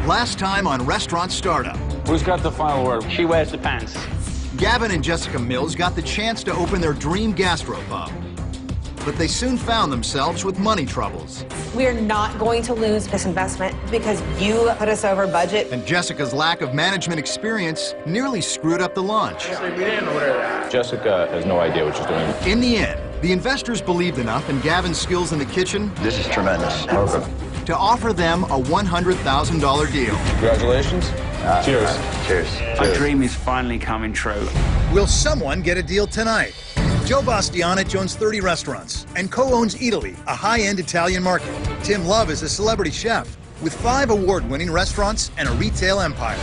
Last time on Restaurant Startup. Who's got the final word? She wears the pants. Gavin and Jessica Mills got the chance to open their dream gastropub. But they soon found themselves with money troubles. We're not going to lose this investment because you put us over budget. And Jessica's lack of management experience nearly screwed up the launch. Jessica has no idea what she's doing. In the end, the investors believed enough in Gavin's skills in the kitchen. This is tremendous. Perfect. To offer them a $100,000 deal. Congratulations. Cheers. Cheers. Our dream is finally coming true. Will someone get a deal tonight? Joe Bastianich owns 30 restaurants and co-owns Italy, a high-end Italian market. Tim Love is a celebrity chef with 5 award-winning restaurants and a retail empire.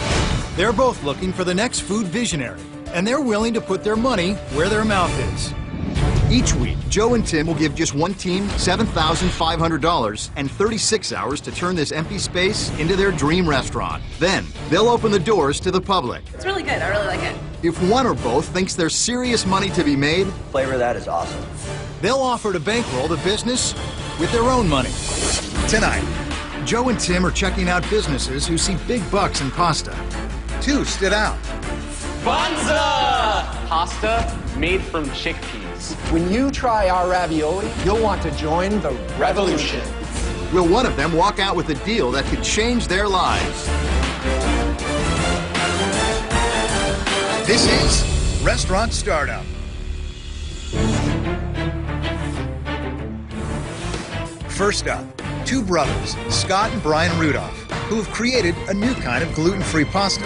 They're both looking for the next food visionary, and they're willing to put their money where their mouth is. Each week, Joe and Tim will give just one team $7,500 and 36 hours to turn this empty space into their dream restaurant. Then, they'll open the doors to the public. It's really good. I really like it. If one or both thinks there's serious money to be made, Flavor of that is awesome. they'll offer to bankroll the business with their own money. Tonight, Joe and Tim are checking out businesses who see big bucks in pasta. 2 stood out. Banza! Pasta made from chickpeas. When you try our ravioli, you'll want to join the revolution. Will one of them walk out with a deal that could change their lives? This is Restaurant Startup. First up, 2 brothers, Scott and Brian Rudolph, who have created a new kind of gluten-free pasta.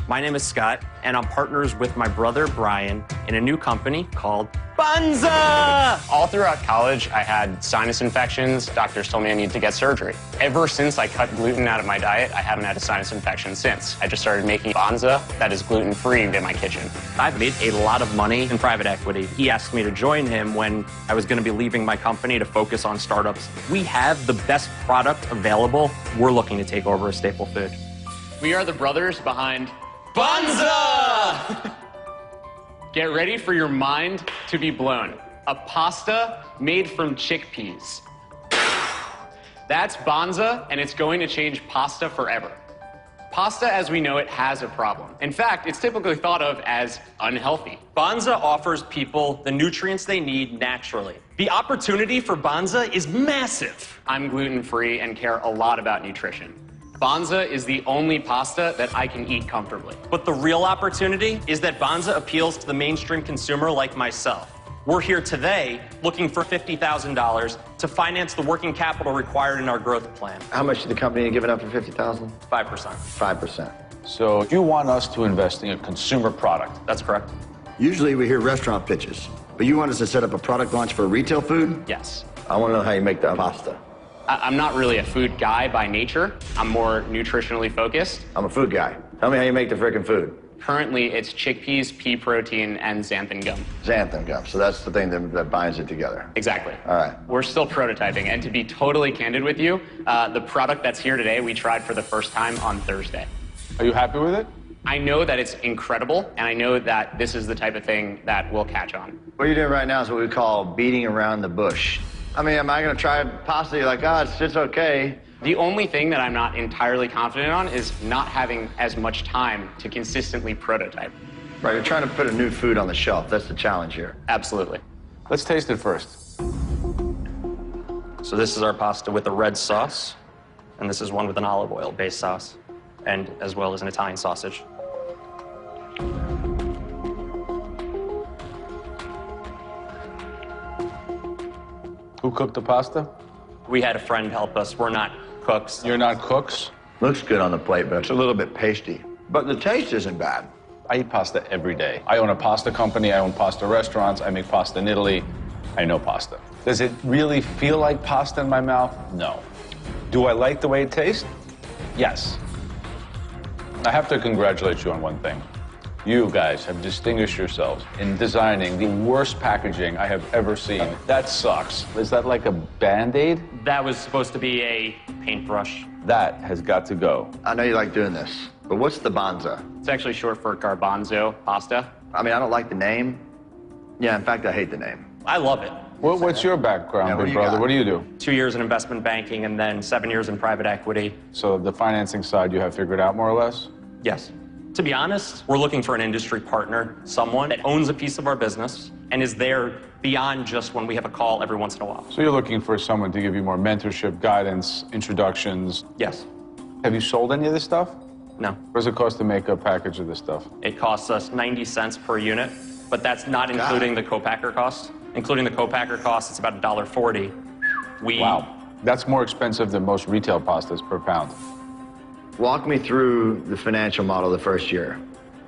My name is Scott, and I'm partners with my brother Brian in a new company called Banza! All throughout college, I had sinus infections. Doctors told me I needed to get surgery. Ever since I cut gluten out of my diet, I haven't had a sinus infection since. I just started making Banza that is gluten-free in my kitchen. I've made a lot of money in private equity. He asked me to join him when I was going to be leaving my company to focus on startups. We have the best product available. We're looking to take over a staple food. We are the brothers behind Banza! Get ready for your mind to be blown. A pasta made from chickpeas. That's Banza, and it's going to change pasta forever. Pasta, as we know it, has a problem. In fact, it's typically thought of as unhealthy. Banza offers people the nutrients they need naturally. The opportunity for Banza is massive. I'm gluten-free and care a lot about nutrition. Banza is the only pasta that I can eat comfortably. But the real opportunity is that Banza appeals to the mainstream consumer like myself. We're here today looking for $50,000 to finance the working capital required in our growth plan. How much did the company give it up for $50,000? 5%. 5%. So you want us to invest in a consumer product? That's correct. Usually we hear restaurant pitches, but you want us to set up a product launch for retail food? Yes. I want to know how you make that pasta. I'm not really a food guy by nature. I'm more nutritionally focused. I'm a food guy. Tell me how you make the frickin' food. Currently, it's chickpeas, pea protein, and xanthan gum. Xanthan gum. So that's the thing that binds it together. Exactly. All right. We're still prototyping, and to be totally candid with you, the product that's here today, we tried for the first time on Thursday. Are you happy with it? I know that it's incredible, and I know that this is the type of thing that will catch on. What you're doing right now is what we call beating around the bush. I mean, am I going to try pasta? You're like, oh, it's okay. The only thing that I'm not entirely confident on is not having as much time to consistently prototype. Right, you're trying to put a new food on the shelf. That's the challenge here. Absolutely. Let's taste it first. So this is our pasta with a red sauce, and this is one with an olive oil-based sauce, and as well as an Italian sausage. Who cooked the pasta? We had a friend help us. We're not cooks. You're not cooks? Looks good on the plate, but it's a little bit pasty. But the taste isn't bad. I eat pasta every day. I own a pasta company. I own pasta restaurants. I make pasta in Italy. I know pasta. Does it really feel like pasta in my mouth? No. Do I like the way it tastes? Yes. I have to congratulate you on one thing. You guys have distinguished yourselves in designing the worst packaging I have ever seen. That sucks. Is that like a Band-Aid? That was supposed to be a paintbrush. That has got to go. I know you like doing this, but what's the Banza? It's actually short for garbanzo pasta. I mean, I don't like the name. Yeah, in fact, I hate the name. I love it. What's your background, Yeah, what big do you brother? got? What do you do? 2 years in investment banking and then 7 years in private equity. So the financing side you have figured out more or less? Yes. To be honest, we're looking for an industry partner, someone that owns a piece of our business and is there beyond just when we have a call every once in a while. So you're looking for someone to give you more mentorship, guidance, introductions. Yes. Have you sold any of this stuff? No. What does it cost to make a package of this stuff? It costs us 90 cents per unit, but that's not including the co-packer cost. Including the co-packer cost, it's about $1.40. Wow. That's more expensive than most retail pastas per pound. Walk me through the financial model the first year.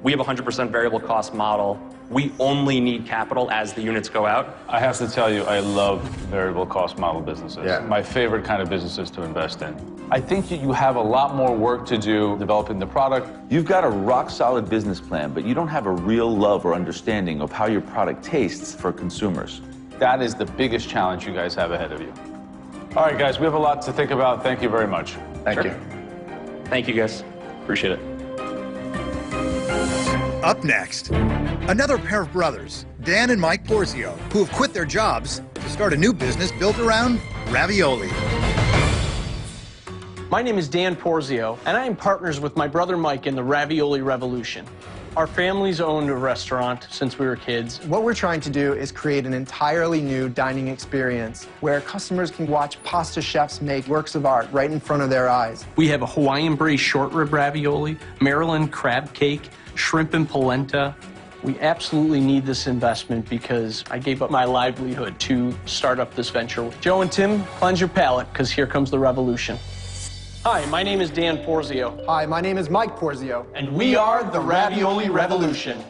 We have a 100% variable cost model. We only need capital as the units go out. I have to tell you, I love variable cost model businesses. Yeah. My favorite kind of businesses to invest in. I think you have a lot more work to do developing the product. You've got a rock-solid business plan, but you don't have a real love or understanding of how your product tastes for consumers. That is the biggest challenge you guys have ahead of you. All right, guys, we have a lot to think about. Thank you very much. Thank you. Thank you, guys. Appreciate it. Up next, another pair of brothers, Dan and Mike Porzio, who have quit their jobs to start a new business built around ravioli. My name is Dan Porzio, and I am partners with my brother Mike in the ravioli revolution. Our family's owned a restaurant since we were kids. What we're trying to do is create an entirely new dining experience where customers can watch pasta chefs make works of art right in front of their eyes. We have a Hawaiian braised short rib ravioli, Maryland crab cake, shrimp and polenta. We absolutely need this investment because I gave up my livelihood to start up this venture. Joe and Tim, cleanse your palate, because here comes the revolution. Hi, my name is Dan Porzio. Hi, my name is Mike Porzio. And we are the Ravioli Revolution.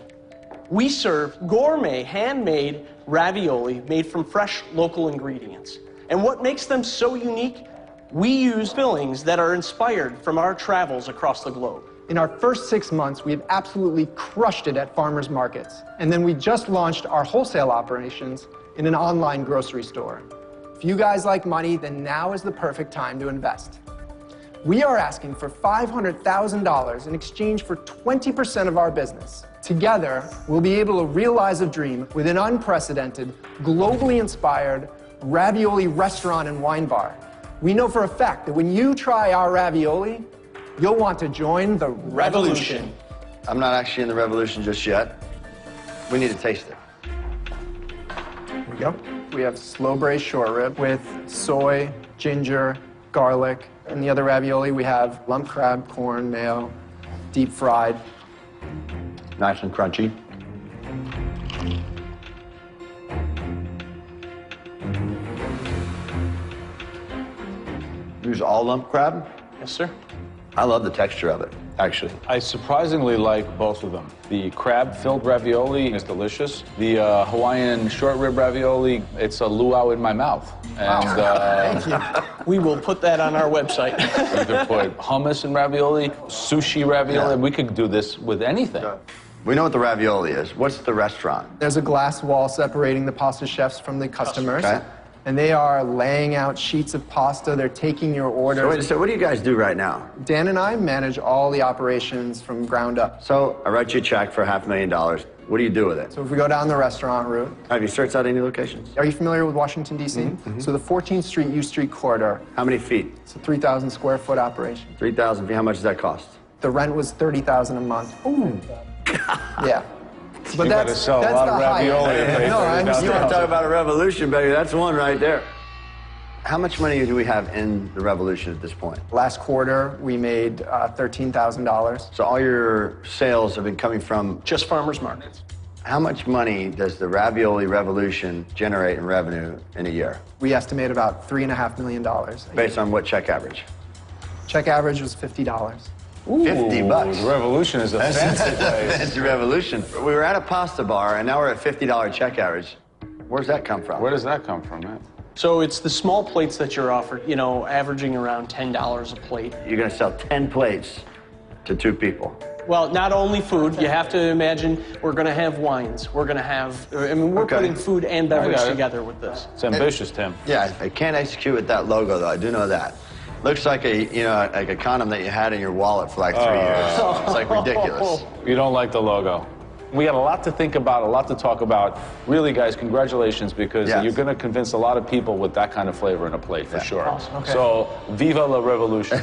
We serve gourmet, handmade ravioli made from fresh local ingredients. And what makes them so unique? We use fillings that are inspired from our travels across the globe. In our first 6 months, we have absolutely crushed it at farmers markets. And then we just launched our wholesale operations in an online grocery store. If you guys like money, then now is the perfect time to invest. We are asking for $500,000 in exchange for 20% of our business. Together, we'll be able to realize a dream with an unprecedented, globally inspired ravioli restaurant and wine bar. We know for a fact that when you try our ravioli, you'll want to join the revolution. I'm not actually in the revolution just yet. We need to taste it. Here we go. We have slow braised short rib with soy, ginger, garlic. And the other ravioli, we have lump crab, corn, mayo, deep fried. Nice and crunchy. Use all lump crab? Yes, sir. I love the texture of it, actually. I surprisingly like both of them. The crab-filled ravioli is delicious. The Hawaiian short rib ravioli, it's a luau in my mouth. And Thank you. We will put that on our website. you could put hummus in ravioli, sushi ravioli. Yeah. We could do this with anything. We know what the ravioli is. What's the restaurant? There's a glass wall separating the pasta chefs from the customers. Okay. And they are laying out sheets of pasta. They're taking your orders. So what do you guys do right now? Dan and I manage all the operations from ground up. So I write you a check for $500,000. What do you do with it? So if we go down the restaurant route, Have you searched out any locations? are you familiar with Washington, D.C.? So the 14th Street U Street corridor, How many feet? it's a 3,000 square foot operation. 3,000 feet. How much does that cost? The rent was $30,000 a month. Ooh. Yeah. But You gotta sell a lot of the height. ravioli to pay No, I $30,000. You understand. want to talk about a revolution, baby? That's one right there. How much money do we have in the revolution at this point? Last quarter, we made $13,000. So all your sales have been coming from. Just farmers markets. How much money does the ravioli revolution generate in revenue in a year? We estimate about $3.5 million. Based on what check average? Check average was $50. 50 bucks. The revolution is a fancy place. That's the revolution. We were at a pasta bar, and now we're at $50 check average. Where's that come from? Where does that come from, man? So it's the small plates that you're offered, you know, averaging around $10 a plate. You're going to sell 10 plates to 2 people. Well, not only food, you have to imagine we're going to have wines. We're going to have, I mean, we're Okay. putting food and beverage got it. together with this. It's ambitious, Tim. Yeah, I can't execute with that logo, though. I do know that. Looks like like a condom that you had in your wallet for like 3 years. It's like ridiculous. You don't like the logo. We got a lot to think about, a lot to talk about. Really, guys, congratulations, because Yes. you're going to convince a lot of people with that kind of flavor in a plate, for sure. Awesome. Okay. So, viva la revolution.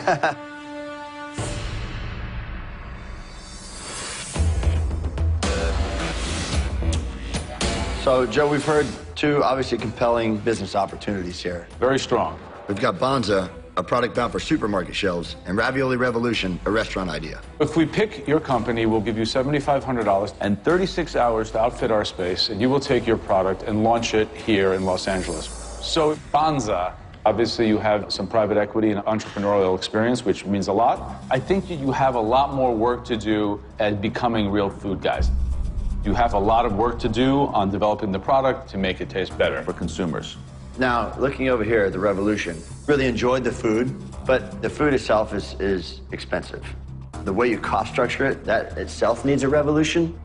So, Joe, we've heard two obviously compelling business opportunities here. Very strong. We've got Bonza, a product bound for supermarket shelves, and Ravioli Revolution, a restaurant idea. If we pick your company, we'll give you $7,500 And 36 hours to outfit our space, and you will take your product and launch it here in Los Angeles. So, Bonza, obviously you have some private equity and entrepreneurial experience, which means a lot. I think that you have a lot more work to do at becoming real food guys. You have a lot of work to do on developing the product to make it taste better for consumers. Now, looking over here at the Revolution, really enjoyed the food, but the food itself is expensive. The way you cost structure it, that itself needs a revolution.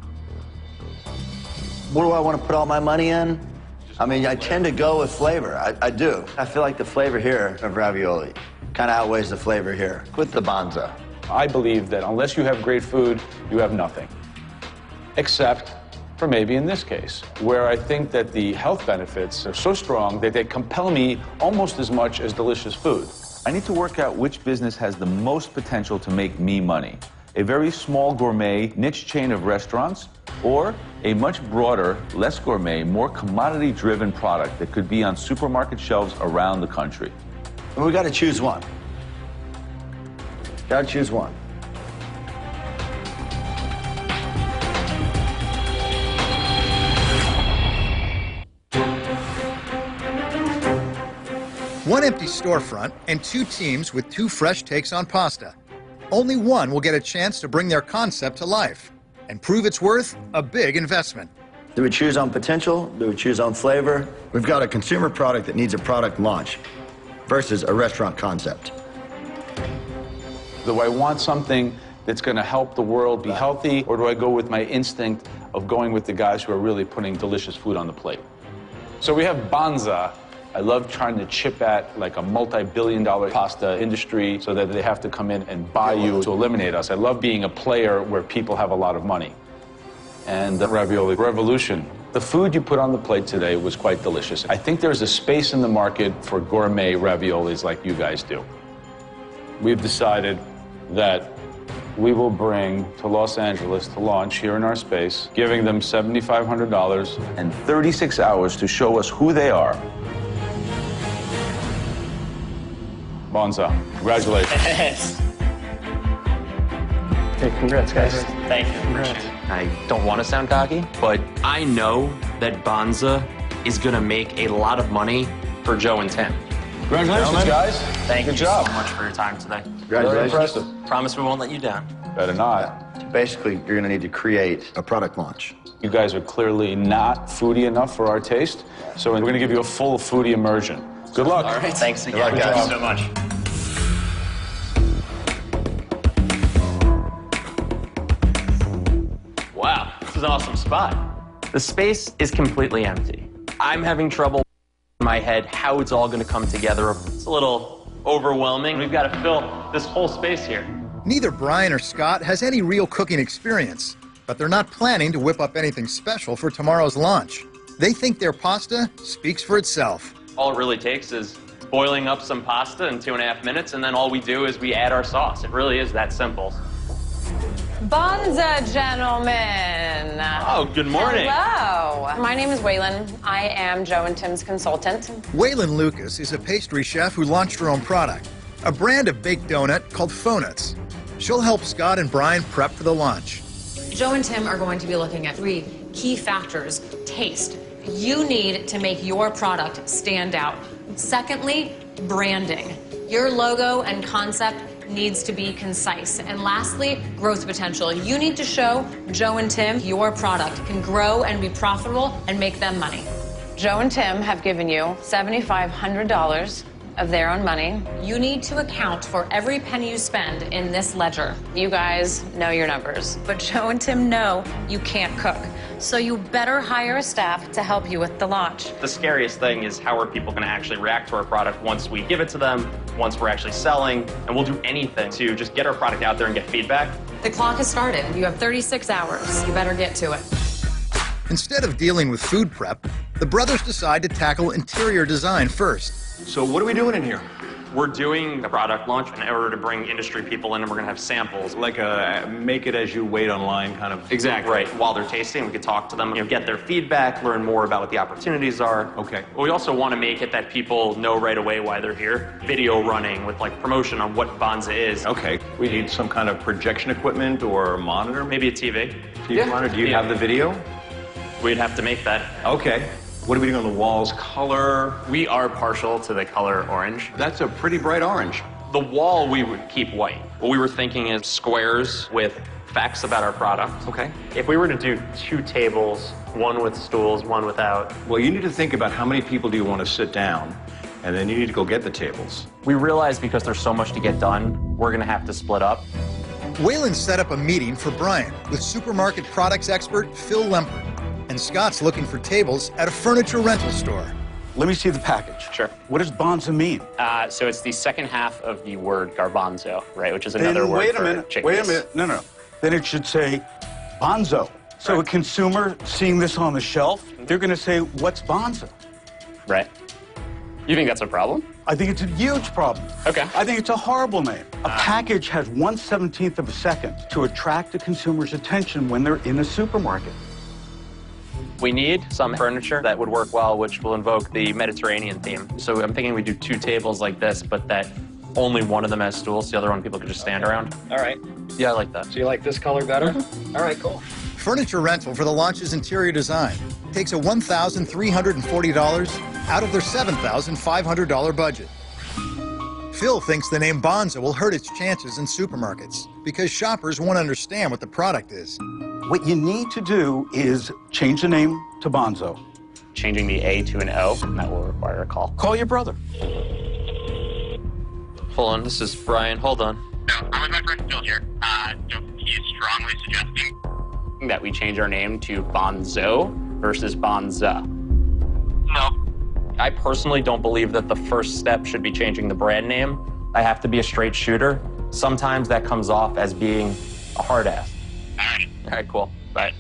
What do I want to put all my money in? I mean, I tend to go with flavor. I do. I feel like the flavor here of ravioli kind of outweighs the flavor here with the Bonza. I believe that unless you have great food, you have nothing. Except for maybe in this case, where I think that the health benefits are so strong that they compel me almost as much as delicious food. I need to work out which business has the most potential to make me money. A very small gourmet niche chain of restaurants, or a much broader, less gourmet, more commodity-driven product that could be on supermarket shelves around the country. And we got to choose one. Got to choose one. One empty storefront and two teams with two fresh takes on pasta. Only one will get a chance to bring their concept to life and prove it's worth a big investment. Do we choose on potential? Do we choose on flavor? We've got a consumer product that needs a product launch versus a restaurant concept. Do I want something that's going to help the world be healthy, or do I go with my instinct of going with the guys who are really putting delicious food on the plate? So we have Bonza. I love trying to chip at like a multi-billion-dollar pasta industry so that they have to come in and buy you to eliminate us. I love being a player where people have a lot of money. And the Ravioli Revolution. The food you put on the plate today was quite delicious. I think there's a space in the market for gourmet raviolis like you guys do. We've decided that we will bring to Los Angeles to launch here in our space, giving them $7,500 and 36 hours to show us who they are. Bonza, congratulations. Hey, congrats, guys. Thank you. Congrats. I don't want to sound cocky, but I know that Bonza is going to make a lot of money for Joe and Tim. Congratulations, guys. Thank Good you job. so much for your time today. Very Congratulations. impressive. Promise we won't let you down. Better not. Basically, you're going to need to create a product launch. You guys are clearly not foodie enough for our taste, so we're going to give you a full foodie immersion. Good luck. All right, thanks again. luck, guys. Thank you so much. Wow, this is an awesome spot. The space is completely empty. I'm having trouble in my head how it's all going to come together. It's a little overwhelming. We've got to fill this whole space here. Neither Brian or Scott has any real cooking experience, but they're not planning to whip up anything special for tomorrow's launch. They think their pasta speaks for itself. All it really takes is boiling up some pasta in 2.5 minutes, and then all we do is we add our sauce. It really is that simple. Bonza, gentlemen. Oh, good morning. Hello. My name is Waylon. I am Joe and Tim's consultant. Waylon Lucas is a pastry chef who launched her own product, a brand of baked donut called Fonuts. She'll help Scott and Brian prep for the launch. Joe and Tim are going to be looking at 3 key factors. Taste. You need to make your product stand out. Secondly, branding. Your logo and concept needs to be concise. And lastly, growth potential. You need to show Joe and Tim your product can grow and be profitable and make them money. Joe and Tim have given you $7,500 of their own money. You need to account for every penny you spend in this ledger. You guys know your numbers, but Joe and Tim know you can't cook. So you better hire a staff to help you with the launch. The scariest thing is how are people going to actually react to our product once we give it to them, once we're actually selling, and we'll do anything to just get our product out there and get feedback. The clock has started. You have 36 hours. You better get to it. Instead of dealing with food prep, the brothers decide to tackle interior design first. So what are we doing in here? We're doing a product launch in order to bring industry people in, and we're going to have samples. Like a make it as you wait online kind of. Exactly. Right. While they're tasting, we could talk to them, get their feedback, learn more about what the opportunities are. Okay. We also want to make it that people know right away why they're here. Video running with like promotion on what Bonza is. Okay. We need some kind of projection equipment or monitor. Maybe a TV. TV monitor. Do you have the video? We'd have to make that. Okay. What are we doing on the walls? Color? We are partial to the color orange. That's a pretty bright orange. The wall we would keep white. What we were thinking is squares with facts about our product. Okay. If we were to do 2 tables, one with stools, one without. Well, you need to think about how many people do you want to sit down, and then you need to go get the tables. We realize because there's so much to get done, we're gonna have to split up. Waylon set up a meeting for Brian with supermarket products expert Phil Lempert. And Scott's looking for tables at a furniture rental store. Let me see the package. Sure. What does bonzo mean? So it's the second half of the word garbanzo, right? Which is another word wait a for minute. chickpeas. Wait a minute. No. Then it should say bonzo. So a consumer seeing this on the shelf, they're going to say, what's bonzo? Right. You think that's a problem? I think it's a huge problem. Okay. I think it's a horrible name. A package has 1/17 of a second to attract the consumer's attention when they're in a supermarket. We need some furniture that would work well, which will invoke the Mediterranean theme. So I'm thinking we do 2 tables like this, but that only one of them has stools, the other one people could just stand around. All right. Yeah, I like that. So you like this color better? All right, cool. Furniture rental for the launch's interior design takes a $1,340 out of their $7,500 budget. Phil thinks the name Bonza will hurt its chances in supermarkets because shoppers won't understand what the product is. What you need to do is change the name to bonzo. Changing the A to an O, and that will require a call. Call your brother. Hold on, this is Brian. Hold on. So I'm with my friend Phil here. So he's strongly suggesting That we change our name to Bonzo versus Bonza. no. I personally don't believe that the first step should be changing the brand name. I have to be a straight shooter. Sometimes that comes off as being a hard ass. All right. All right, cool. Bye.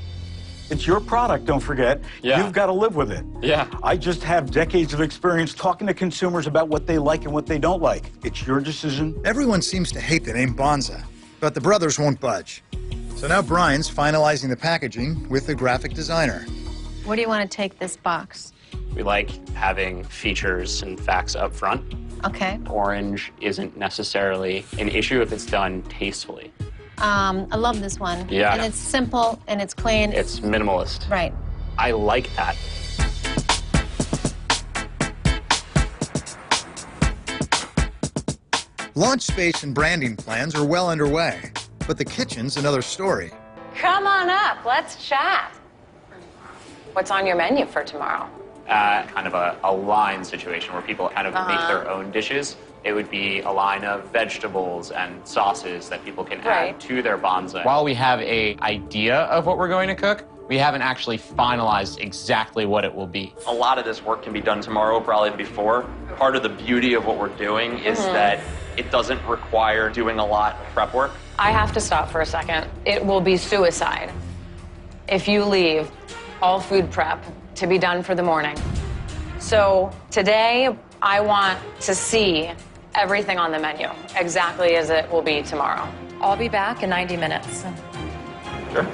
It's your product, don't forget. Yeah. You've got to live with it. Yeah. I just have decades of experience talking to consumers about what they like and what they don't like. It's your decision. Everyone seems to hate the name Bonza, but the brothers won't budge. So now Brian's finalizing the packaging with the graphic designer. Where do you want to take this box? We like having features and facts up front. Okay. Orange isn't necessarily an issue if it's done tastefully. I love this one. Yeah. And it's simple and it's clean. It's minimalist. Right. I like that. Launch space and branding plans are well underway, but the kitchen's another story. Come on up. Let's chat. What's on your menu for tomorrow? Kind of a line situation where people kind of make their own dishes. It would be a line of vegetables and sauces that people can add to their bonza. While we have an idea of what we're going to cook, we haven't actually finalized exactly what it will be. A lot of this work can be done tomorrow, probably before. Part of the beauty of what we're doing is that it doesn't require doing a lot of prep work. I have to stop for a second. It will be suicide if you leave all food prep to be done for the morning. So today, I want to see everything on the menu, exactly as it will be tomorrow. I'll be back in 90 minutes. Sure.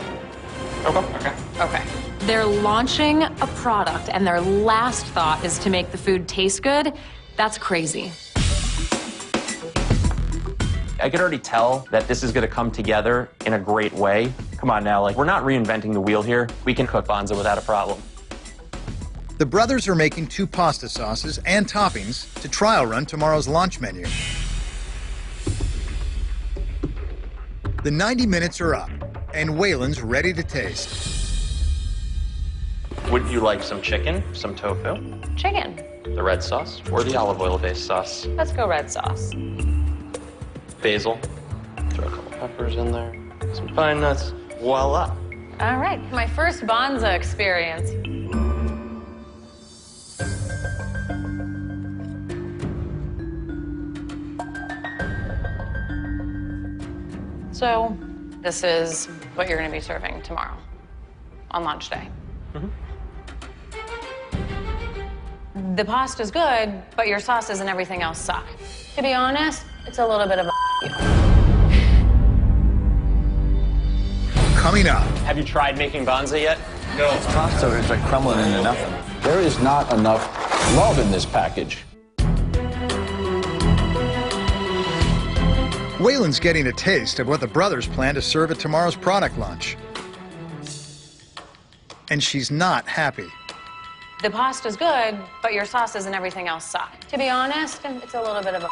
Okay. Okay. They're launching a product, and their last thought is to make the food taste good. That's crazy. I could already tell that this is going to come together in a great way. Come on now, like, we're not reinventing the wheel here. We can cook bonza without a problem. The brothers are making 2 pasta sauces and toppings to trial run tomorrow's launch menu. The 90 minutes are up, and Waylon's ready to taste. Would you like some chicken, some tofu? Chicken. The red sauce or the olive oil-based sauce? Let's go red sauce. Basil. Throw a couple peppers in there. Some pine nuts. Voila. All right, my first Bonza experience. So, this is what you're going to be serving tomorrow on lunch day. The pasta's good, but your sauces and everything else suck. To be honest, it's a little bit of a Coming up. Have you tried making Bonza yet? No. It's pasta, it's like crumbling into nothing. There is not enough love in this package. Waylon's getting a taste of what the brothers plan to serve at tomorrow's product lunch. And she's not happy. The pasta's good, but your sauces and everything else suck. To be honest, it's a little bit of a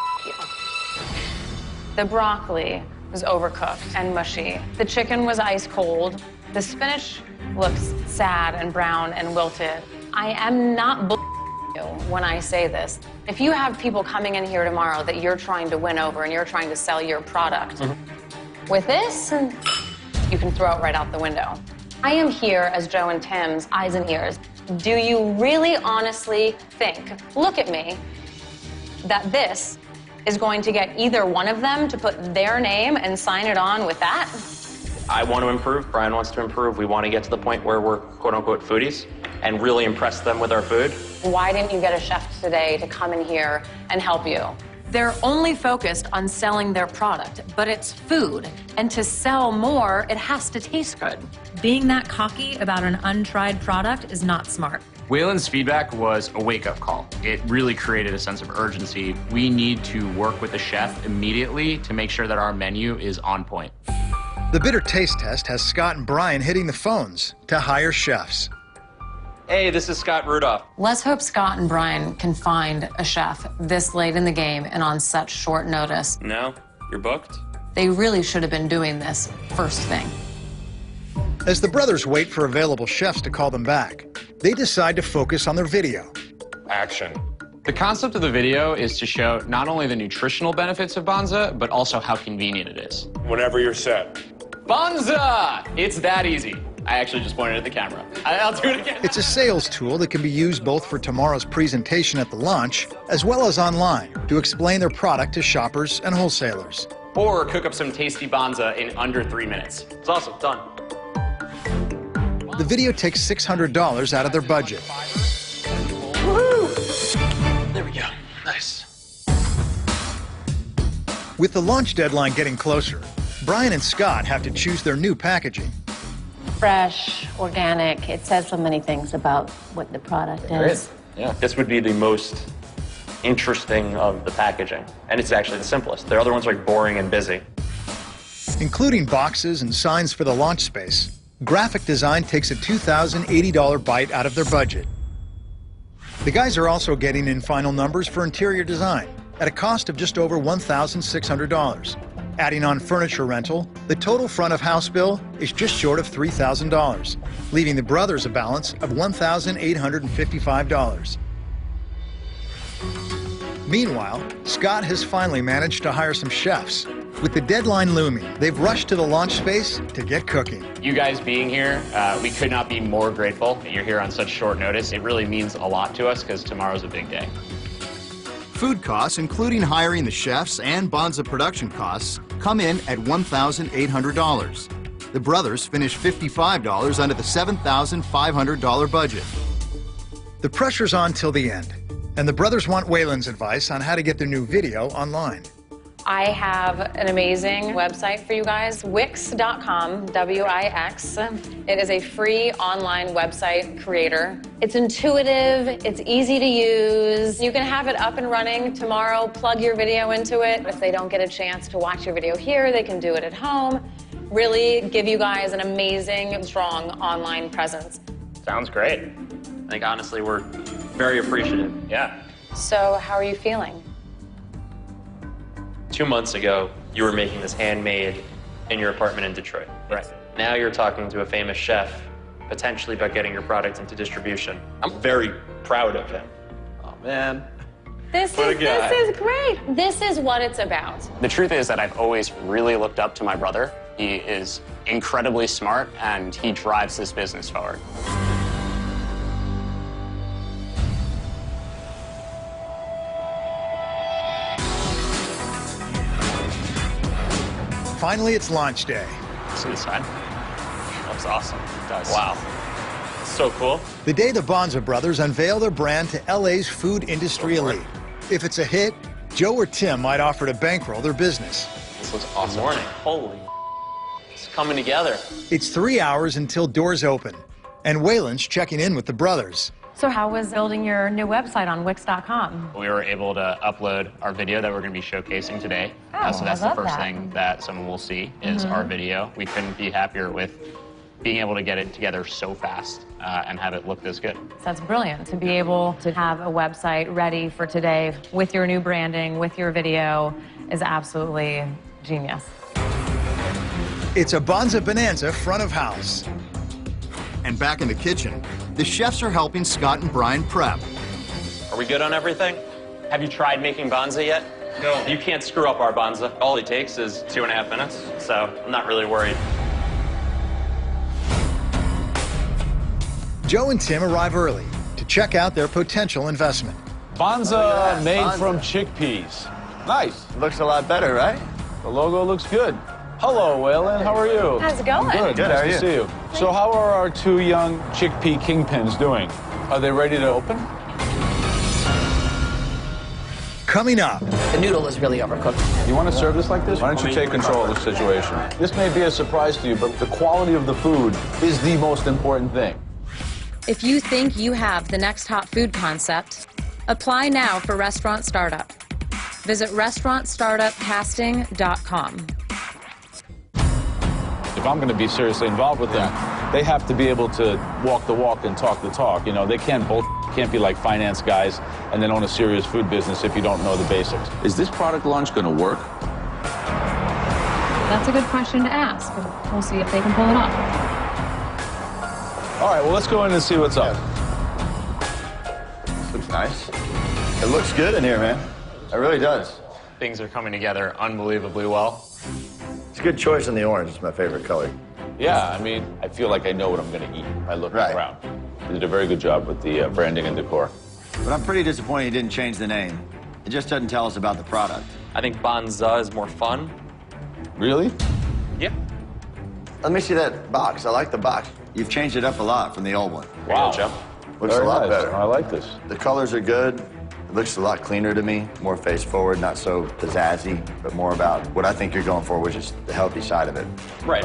The broccoli was overcooked and mushy. The chicken was ice cold. The spinach looks sad and brown and wilted. I am not you when I say this. If you have people coming in here tomorrow that you're trying to win over and you're trying to sell your product, with this, you can throw it right out the window. I am here as Joe and Tim's eyes and ears. Do you really honestly think, look at me, that this is going to get either one of them to put their name and sign it on with that? I want to improve. Brian wants to improve. We want to get to the point where we're quote-unquote foodies and really impress them with our food. Why didn't you get a chef today to come in here and help you? They're only focused on selling their product, but it's food. And to sell more, it has to taste good. Being that cocky about an untried product is not smart. Waylon's feedback was a wake-up call. It really created a sense of urgency. We need to work with the chef immediately to make sure that our menu is on point. The bitter taste test has Scott and Brian hitting the phones to hire chefs. Hey, this is Scott Rudolph. Let's hope Scott and Brian can find a chef this late in the game and on such short notice. No? You're booked? They really should have been doing this first thing. As the brothers wait for available chefs to call them back, they decide to focus on their video. Action. The concept of the video is to show not only the nutritional benefits of Bonza, but also how convenient it is. Whenever you're set. Bonza! It's that easy. I actually just pointed at the camera. I'll do it again. It's a sales tool that can be used both for tomorrow's presentation at the lunch, as well as online, to explain their product to shoppers and wholesalers. Or cook up some tasty Bonza in under 3 minutes. It's awesome. Done. The video takes $600 out of their budget. Woohoo! There we go. Nice. With the launch deadline getting closer, Brian and Scott have to choose their new packaging. Fresh, organic. It says so many things about what the product is. Yeah. This would be the most interesting of the packaging. And it's actually the simplest. The other ones are like boring and busy. Including boxes and signs for the launch space, graphic design takes a $2,080 bite out of their budget. The guys are also getting in final numbers for interior design at a cost of just over $1,600. Adding on furniture rental, the total front of house bill is just short of $3,000, leaving the brothers a balance of $1,855. Meanwhile, Scott has finally managed to hire some chefs. With the deadline looming, they've rushed to the launch space to get cooking. You guys being here, we could not be more grateful that you're here on such short notice. It really means a lot to us because tomorrow's a big day. Food costs, including hiring the chefs and Bonza production costs, come in at $1,800. The brothers finished $55 under the $7,500 budget. The pressure's on till the end, and the brothers want Waylon's advice on how to get their new video online. I have an amazing website for you guys, Wix.com, W-I-X. It is a free online website creator. It's intuitive, it's easy to use. You can have it up and running tomorrow, plug your video into it. If they don't get a chance to watch your video here, they can do it at home. Really give you guys an amazing, strong online presence. Sounds great. I think honestly, we're very appreciative. Yeah. So how are you feeling? 2 months ago, you were making this handmade in your apartment in Detroit. Right. Now you're talking to a famous chef, potentially about getting your product into distribution. I'm very proud of him. Oh man. This is great. This is what it's about. The truth is that I've always really looked up to my brother. He is incredibly smart, and he drives this business forward. Finally, it's launch day. See this side? Looks awesome. It does. Wow. So cool. The day the Bonza brothers unveil their brand to LA's food industry elite. If it's a hit, Joe or Tim might offer to bankroll their business. This looks awesome. Good morning. Holy. It's coming together. It's 3 hours until doors open, and Waylon's checking in with the brothers. So how was building your new website on Wix.com? We were able to upload our video that we're going to be showcasing today. So that's the first thing that someone will see is our video. We couldn't be happier with being able to get it together so fast and have it look this good. So that's brilliant to be able to have a website ready for today with your new branding, with your video, is absolutely genius. It's a Bonza Bonanza front of house. And back in the kitchen, the chefs are helping Scott and Brian prep. Are we good on everything? Have you tried making Bonza yet? No. You can't screw up our Bonza. All it takes is 2.5 minutes, so I'm not really worried. Joe and Tim arrive early to check out their potential investment. Bonza made from chickpeas. Nice. Looks a lot better, right? The logo looks good. Hello, Waylon. How are you? How's it going? Good. Good. Nice How are to you? see you. So how are our two young chickpea kingpins doing? Are they ready to open? Coming up. The noodle is really overcooked. You want to serve this like this? Why don't you take control of the situation? This may be a surprise to you, but the quality of the food is the most important thing. If you think you have the next hot food concept, apply now for Restaurant Startup. Visit restaurantstartupcasting.com. If I'm going to be seriously involved with them, they have to be able to walk the walk and talk the talk. You know, they can't be like finance guys and then own a serious food business if you don't know the basics. Is this product launch going to work? That's a good question to ask. We'll see if they can pull it off. All right, well, let's go in and see what's up. This looks nice. It looks good in here, man. It really does. Things are coming together unbelievably well. It's a good choice in the orange. It's my favorite color. Yeah, I mean, I feel like I know what I'm going to eat by looking around. They did a very good job with the branding and decor. But I'm pretty disappointed you didn't change the name. It just doesn't tell us about the product. I think Bonza is more fun. Really? Yeah. Let me see that box. I like the box. You've changed it up a lot from the old one. Wow. Joe. Looks Very a lot nice. better. I like this. The colors are good. It looks a lot cleaner to me, more face forward, not so pizzazzy, but more about what I think you're going for, which is the healthy side of it. Right.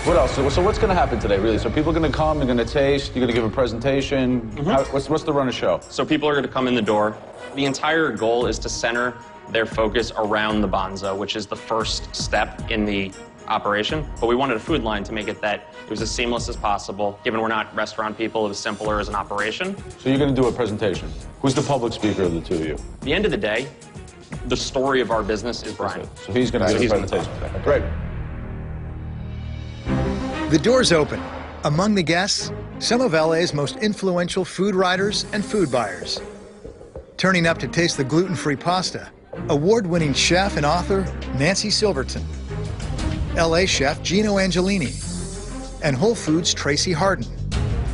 What else? So what's going to happen today, really? So people are going to come, they're going to taste, you're going to give a presentation. What's the run of show? So people are going to come in the door. The entire goal is to center their focus around the Bonza, which is the first step in the operation. But we wanted a food line to make it that it was as seamless as possible. Given we're not restaurant people, it was simpler as an operation. So you're going to do a presentation. Who's the public speaker of the two of you? At the end of the day, the story of our business is Brian. So he's going to do a presentation. Great. The doors open. Among the guests, some of LA's most influential food writers and food buyers. Turning up to taste the gluten-free pasta, award-winning chef and author Nancy Silverton, LA chef Gino Angelini, and Whole Foods' Tracy Harden.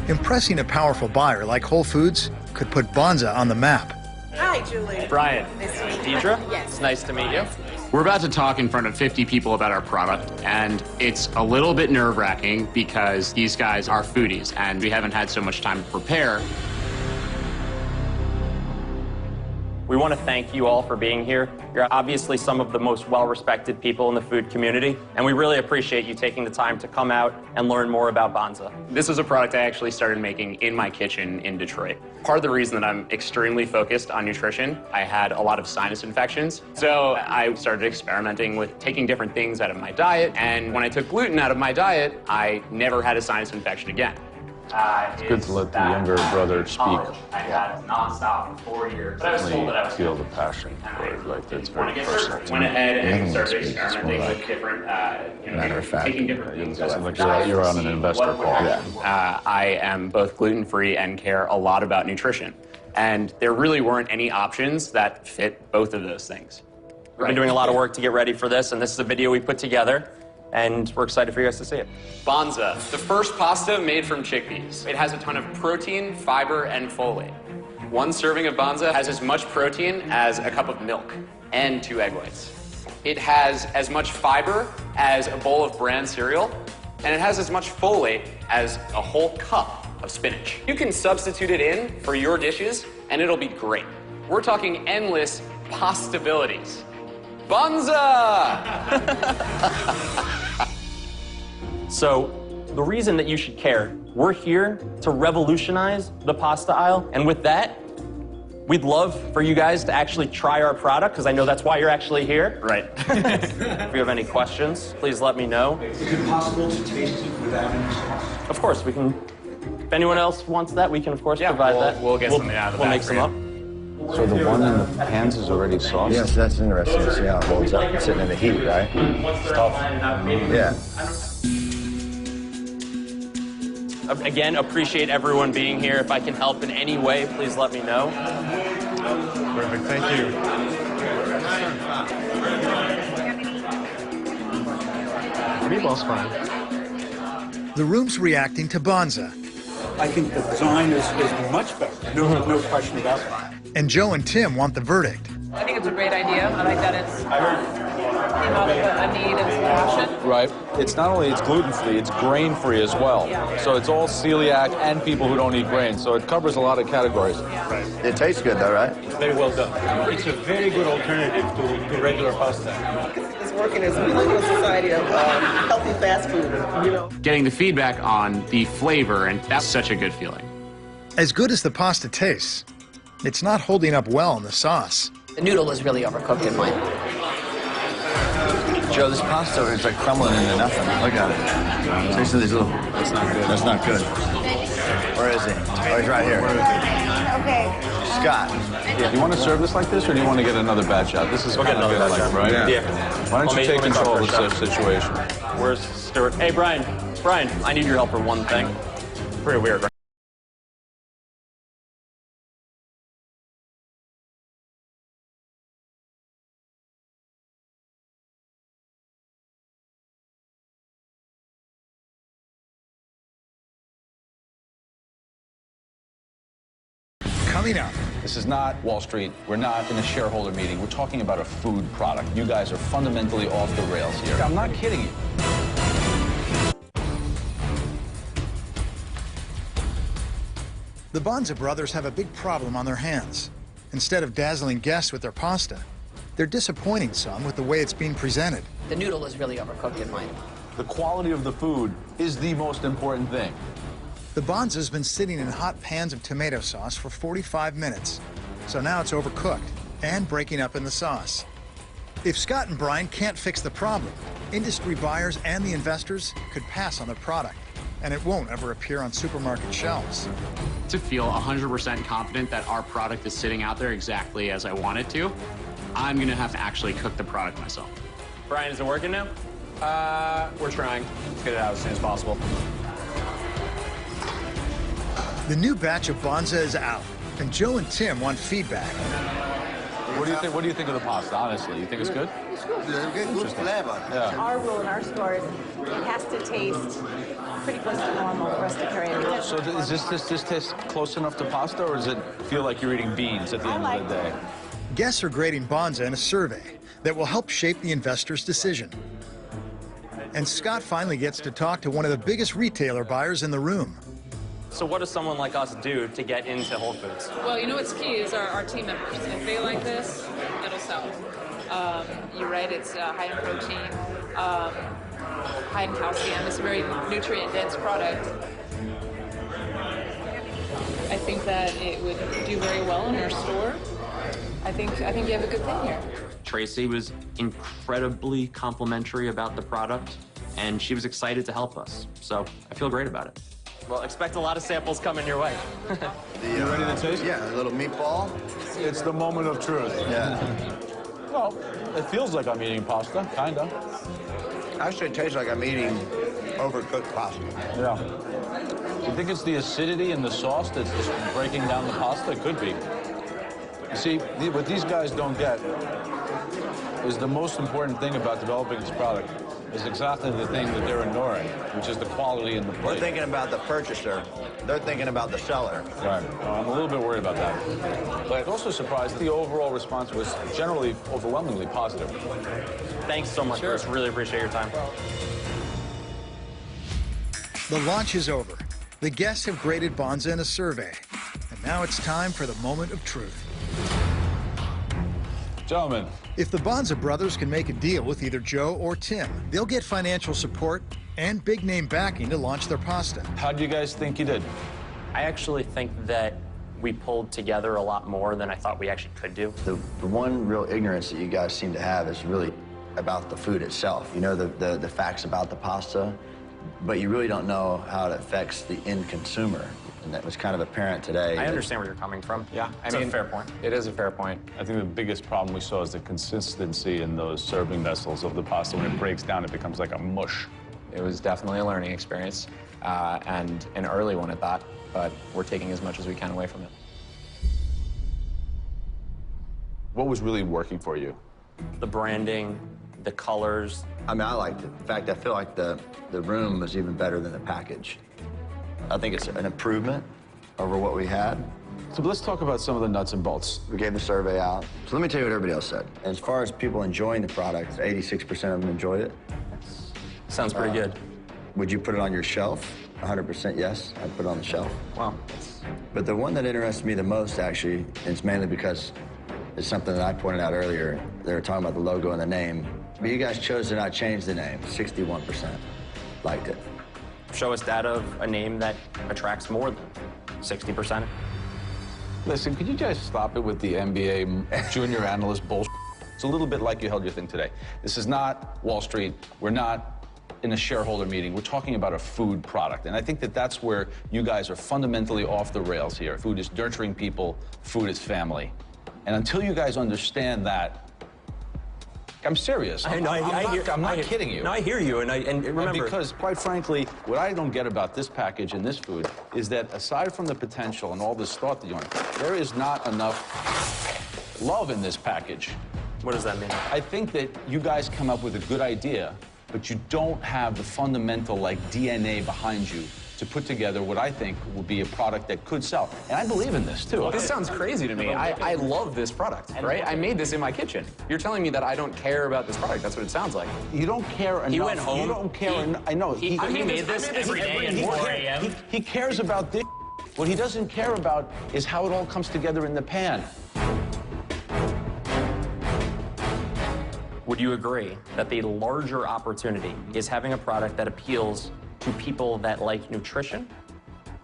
Impressing a powerful buyer like Whole Foods could put Bonza on the map. Hi, Julie. Brian. Nice to meet you. Deidre? Yes. It's nice to meet you. We're about to talk in front of 50 people about our product, and it's a little bit nerve-wracking because these guys are foodies, and we haven't had so much time to prepare. We want to thank you all for being here. You're obviously some of the most well-respected people in the food community, and we really appreciate you taking the time to come out and learn more about Bonza. This is a product I actually started making in my kitchen in Detroit. Part of the reason that I'm extremely focused on nutrition, I had a lot of sinus infections. So I started experimenting with taking different things out of my diet, and when I took gluten out of my diet, I never had a sinus infection again. It's good to let the younger brother speak. I had nonstop for 4 years. But I was told that I was feel the passion for it. Like that's very personal. Went ahead and started experimenting with different, Matter of fact, taking different things. Like you're on an investor call. I am both gluten-free and care a lot about nutrition. And there really weren't any options that fit both of those things. We've been doing a lot of work to get ready for this, and this is a video we put together, and we're excited for you guys to see it. Banza, the first pasta made from chickpeas. It has a ton of protein, fiber, and folate. One serving of Banza has as much protein as a cup of milk and 2 egg whites. It has as much fiber as a bowl of bran cereal, and it has as much folate as a whole cup of spinach. You can substitute it in for your dishes, and it'll be great. We're talking endless possibilities. Banza! So, the reason that you should care, we're here to revolutionize the pasta aisle, and with that, we'd love for you guys to actually try our product, because I know that's why you're actually here. Right. If you have any questions, please let me know. Is it possible to taste it without any sauce? Of course, we can. If anyone else wants that, we can, of course, provide that. We'll get something out of the We'll bag make for some you. up. So the one in the pans is already sauced? Yes, that's interesting to see how it holds up. It's sitting in the heat, right? Yeah. Again, appreciate everyone being here. If I can help in any way, please let me know. Perfect, thank you. Meatball's fine. The room's reacting to Banza, I think the design is much better. No question about that. and Joe and Tim want the verdict. I think it's a great idea. I like that it's came out of a need and some passion. Right. It's not only it's gluten-free, it's grain-free as well. So it's all celiac and people who don't eat grain. So it covers a lot of categories. It tastes good, though, right? Very well done. It's a very good alternative to regular pasta. It's working as a little society of healthy fast food, you know. Getting the feedback on the flavor, and that's such a good feeling. As good as the pasta tastes, it's not holding up well in the sauce. The noodle is really overcooked in mine. Joe, this pasta is like crumbling into nothing. Look at it. Taste of these little... That's not good. That's not good. Where is he? Oh, he's right here. Okay. Scott. Do you want to serve this like this, or do you want to get another batch out? This is We'll get kind of another good, batch like, out. right? Yeah. Why don't you take control of this situation? Where's Stuart? Hey, Brian. Brian, I need your help for one thing. Pretty weird, right? Coming up. This is not Wall Street. We're not in a shareholder meeting. We're talking about a food product. You guys are fundamentally off the rails here. I'm not kidding you. The Banza brothers have a big problem on their hands. Instead of dazzling guests with their pasta, they're disappointing some with the way it's being presented. The noodle is really overcooked in mine. The quality of the food is the most important thing. The Banza's been sitting in hot pans of tomato sauce for 45 minutes, so now it's overcooked and breaking up in the sauce. If Scott and Brian can't fix the problem, industry buyers and the investors could pass on their product, and it won't ever appear on supermarket shelves. To feel 100% confident that our product is sitting out there exactly as I want it to, I'm gonna have to actually cook the product myself. Brian, is it working now? We're trying. Let's get it out as soon as possible. The new batch of Banza is out, and Joe and Tim want feedback. What do you think? What do you think of the pasta? Honestly, you think it's good? It's good. Good flavor. Yeah. Our rule in our stores, it has to taste pretty close to normal for us to carry it. So is this taste close enough to pasta, or does it feel like you're eating beans at the end of the day? Guests are grading Banza in a survey that will help shape the investor's decision. And Scott finally gets to talk to one of the biggest retailer buyers in the room. So what does someone like us do to get into Whole Foods? Well, you know what's key is our team members. If they like this, it'll sell. You're right, it's high in protein, high in calcium. It's a very nutrient-dense product. I think that it would do very well in our store. I think you have a good thing here. Tracy was incredibly complimentary about the product, and she was excited to help us. So I feel great about it. Well, expect a lot of samples coming your way. You ready to taste? Yeah, a little meatball. It's the moment of truth. Yeah. Well, it feels like I'm eating pasta, kinda. Actually, it tastes like I'm eating overcooked pasta. Yeah. You think it's the acidity in the sauce that's just breaking down the pasta? It could be. You see, what these guys don't get is the most important thing about developing this product is exactly the thing that they're ignoring, which is the quality in the plate. We're thinking about the purchaser. They're thinking about the seller. Right. I'm a little bit worried about that. But I'm also surprised that the overall response was generally overwhelmingly positive. Thanks so much, Chris. Really appreciate your time. The launch is over. The guests have graded Banza in a survey. And now it's time for the moment of truth. Gentlemen. If the Banza brothers can make a deal with either Joe or Tim, they'll get financial support and big name backing to launch their pasta. How do you guys think you did? I actually think that we pulled together a lot more than I thought we actually could do. The one real ignorance that you guys seem to have is really about the food itself. You know the facts about the pasta, but you really don't know how it affects the end consumer. And that was kind of apparent today. I understand where you're coming from. Yeah, It's a fair point. It is a fair point. I think the biggest problem we saw is the consistency in those serving vessels of the pasta. When it breaks down, it becomes like a mush. It was definitely a learning experience, and an early one at that, but we're taking as much as we can away from it. What was really working for you? The branding, the colors. I mean, I liked it. In fact, I feel like the room was even better than the package. I think it's an improvement over what we had. So let's talk about some of the nuts and bolts. We gave the survey out. So let me tell you what everybody else said. As far as people enjoying the product, 86% of them enjoyed it. Sounds pretty good. Would you put it on your shelf? 100% yes, I'd put it on the shelf. Wow. But the one that interested me the most, actually, and it's mainly because it's something that I pointed out earlier. They were talking about the logo and the name. But you guys chose to not change the name. 61% liked it. Show us data of a name that attracts more than 60%. Listen, could you guys stop it with the NBA junior analyst bullshit? It's a little bit like you held your thing today. This is not Wall Street. We're not in a shareholder meeting. We're talking about a food product. And I think that that's where you guys are fundamentally off the rails here. Food is nurturing people. Food is family. And until you guys understand that, I'm serious. I'm not kidding you. No, I hear you, and remember... Because, quite frankly, what I don't get about this package and this food is that aside from the potential and all this thought that you want, there is not enough love in this package. What does that mean? I think that you guys come up with a good idea, but you don't have the fundamental, like, DNA behind you to put together what I think will be a product that could sell. And I believe in this, too. This sounds crazy to me. I love this product, right? I made this in my kitchen. You're telling me that I don't care about this product. That's what it sounds like. You don't care enough. He went home. You don't care enough. I know. He made this every day at 4 a.m. He cares about this. What he doesn't care about is how it all comes together in the pan. Would you agree that the larger opportunity is having a product that appeals to people that like nutrition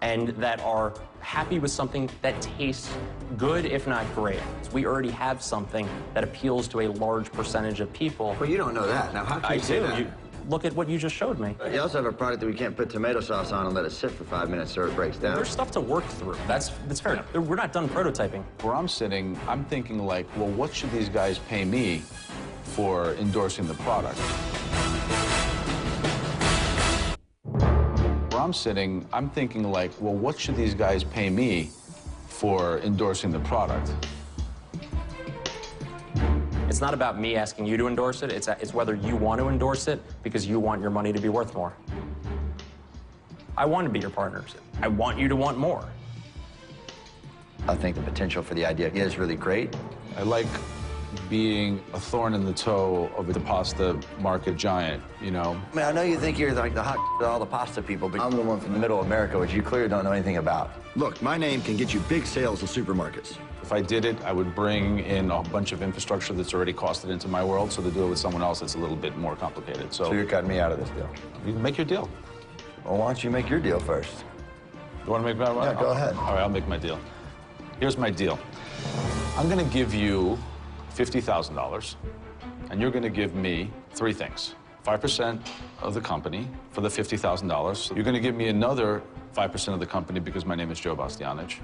and that are happy with something that tastes good, if not great? We already have something that appeals to a large percentage of people. Well, you don't know that. Now, how can you say that? Look at what you just showed me. You also have a product that we can't put tomato sauce on and let it sit for 5 minutes so it breaks down. There's stuff to work through. That's fair enough. We're not done prototyping. Where I'm sitting, I'm thinking like, well, what should these guys pay me for endorsing the product? Where I'm sitting, I'm thinking like, well, what should these guys pay me for endorsing the product? It's not about me asking you to endorse it. It's whether you want to endorse it because you want your money to be worth more. I want to be your partners. I want you to want more. I think the potential for the idea is really great. I like being a thorn in the toe of the pasta market giant, you know? I mean, I know you think you're like the hot to all the pasta people, but I'm the one from the middle of America, which you clearly don't know anything about. Look, my name can get you big sales in supermarkets. If I did it, I would bring in a bunch of infrastructure that's already costed into my world, so to do it with someone else, it's a little bit more complicated. So you're cutting me out of this deal? You can make your deal. Well, why don't you make your deal first? You want to make my deal? Yeah, go ahead. All right, I'll make my deal. Here's my deal. I'm going to give you $50,000, and you're going to give me 3 things. 5% of the company for the $50,000. You're going to give me another 5% of the company because my name is Joe Bastianich.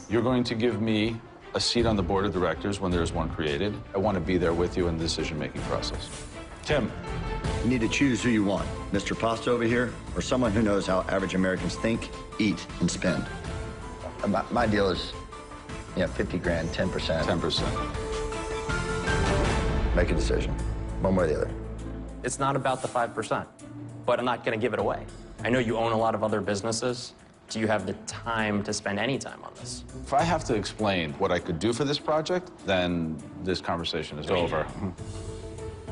You're going to give me a seat on the board of directors when there's one created. I want to be there with you in the decision-making process. Tim. You need to choose who you want, Mr. Pasta over here, or someone who knows how average Americans think, eat, and spend. My deal is, 50 grand, 10%. 10%. Make a decision, one way or the other. It's not about the 5%, but I'm not going to give it away. I know you own a lot of other businesses. Do you have the time to spend any time on this? If I have to explain what I could do for this project, then this conversation is over.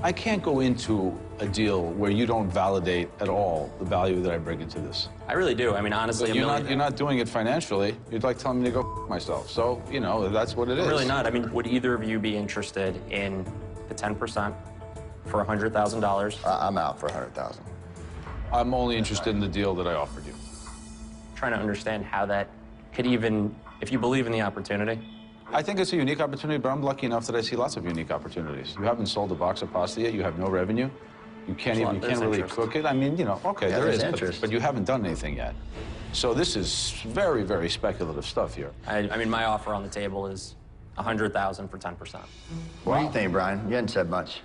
I can't go into a deal where you don't validate at all the value that I bring into this. I really do. I mean, honestly, you're not doing it financially. You'd like telling me to go myself. So, that's what it is. Really not. I mean, would either of you be interested in the 10% for $100,000? I'm out for $100,000. I'm only interested in the deal that I offered you. Trying to understand how that could even, if you believe in the opportunity. I think it's a unique opportunity, but I'm lucky enough that I see lots of unique opportunities. You haven't sold a box of pasta yet. You have no revenue. You can't really cook it. I mean, okay, there is interest, but you haven't done anything yet. So this is very, very speculative stuff here. I mean, my offer on the table is $100,000 for 10%. What do you think, Brian? You hadn't said much.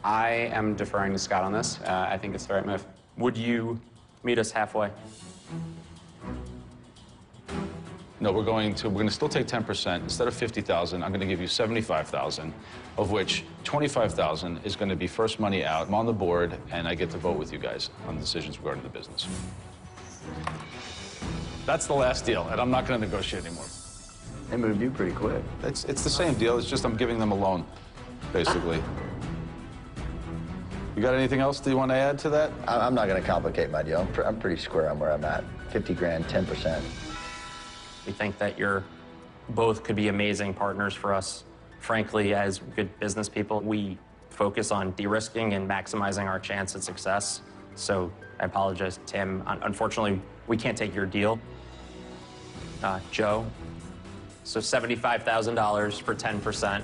I am deferring to Scott on this. I think it's the right move. Would you meet us halfway? No, we're going to still take 10%. Instead of 50,000, I'm going to give you 75,000, of which 25,000 is going to be first money out. I'm on the board, and I get to vote with you guys on decisions regarding the business. That's the last deal, and I'm not going to negotiate anymore. They moved you pretty quick. It's the same deal. It's just I'm giving them a loan, basically. You got anything else that you want to add to that? I'm not going to complicate my deal. I'm pretty square on where I'm at. 50 grand, 10%. We think that you're both could be amazing partners for us. Frankly, as good business people, we focus on de-risking and maximizing our chance at success. So I apologize, Tim. Unfortunately, we can't take your deal. Joe, so $75,000 for 10%.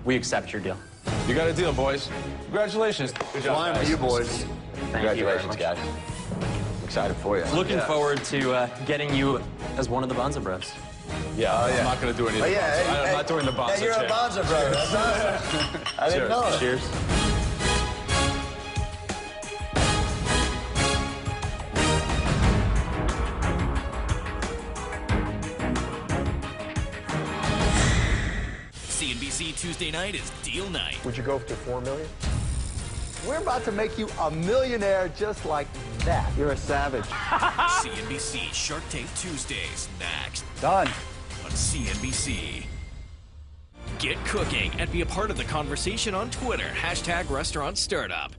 We accept your deal. You got a deal, boys. Congratulations. Good job, Flying for you, boys. Congratulations, guys. Excited for you. Looking forward to getting you as one of the Bonza Bros. Yeah, I'm not going to do any of the Bonza. I'm not doing the Bonza. Hey, you're a Bonza brother. That's awesome. I didn't know it. Cheers. CNBC Tuesday night is deal night. Would you go to $4 million? We're about to make you a millionaire just like that. You're a savage. CNBC Shark Tank Tuesdays next. Done. On CNBC. Get cooking and be a part of the conversation on Twitter. #RestaurantStartup.